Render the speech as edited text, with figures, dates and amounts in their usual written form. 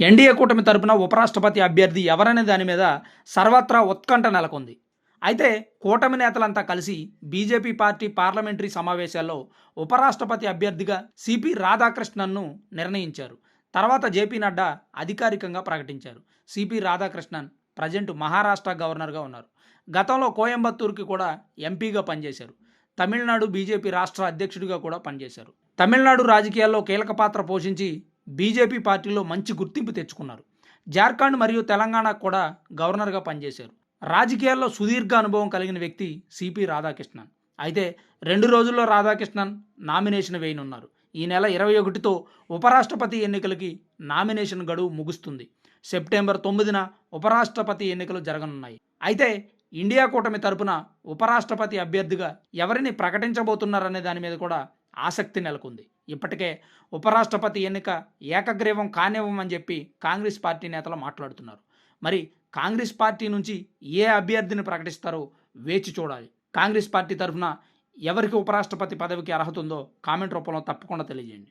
NDA కూటమి తరపున ఉపరాష్ట్రపతి అభ్యర్థి ఎవరనే దాని మీద సర్వత్రా ఉత్కంఠ నెలకొంది. అయితే కూటమి నేతలంతా కలిసి బీజేపీ పార్టీ పార్లమెంటరీ సమావేశాల్లో ఉపరాష్ట్రపతి అభ్యర్థిగా సిపి రాధాకృష్ణన్ను నిర్ణయించారు. తర్వాత జేపీ నడ్డా అధికారికంగా ప్రకటించారు. సిపి రాధాకృష్ణన్ ప్రజెంట్ మహారాష్ట్ర గవర్నర్గా ఉన్నారు. గతంలో కోయంబత్తూరుకి కూడా ఎంపీగా పనిచేశారు. తమిళనాడు బీజేపీ రాష్ట్ర అధ్యక్షుడిగా కూడా పనిచేశారు. తమిళనాడు రాజకీయాల్లో కీలక పాత్ర పోషించి బీజేపీ పార్టీలో మంచి గుర్తింపు తెచ్చుకున్నారు. జార్ఖండ్ మరియు తెలంగాణకు కూడా గవర్నర్గా పనిచేశారు. రాజకీయాల్లో సుదీర్ఘ అనుభవం కలిగిన వ్యక్తి సిపి రాధాకృష్ణన్. అయితే 2 రోజుల్లో రాధాకృష్ణన్ నామినేషన్ వేయనున్నారు. ఈ నెల 21తో ఉపరాష్ట్రపతి ఎన్నికలకి నామినేషన్ గడువు ముగుస్తుంది. సెప్టెంబర్ 9న ఉపరాష్ట్రపతి ఎన్నికలు జరగనున్నాయి. అయితే ఇండియా కూటమి తరపున ఉపరాష్ట్రపతి అభ్యర్థిగా ఎవరిని ప్రకటించబోతున్నారనే దాని మీద కూడా ఆసక్తి నెలకొంది. ఇప్పటికే ఉపరాష్ట్రపతి ఎన్నిక ఏకగ్రీవం కానివ్వమని చెప్పి కాంగ్రెస్ పార్టీ నేతలు మాట్లాడుతున్నారు. మరి కాంగ్రెస్ పార్టీ నుంచి ఏ అభ్యర్థిని ప్రకటిస్తారో వేచి చూడాలి. కాంగ్రెస్ పార్టీ తరఫున ఎవరికి ఉపరాష్ట్రపతి పదవికి అర్హత ఉందో కామెంట్ రూపంలో తప్పకుండా తెలియజేయండి.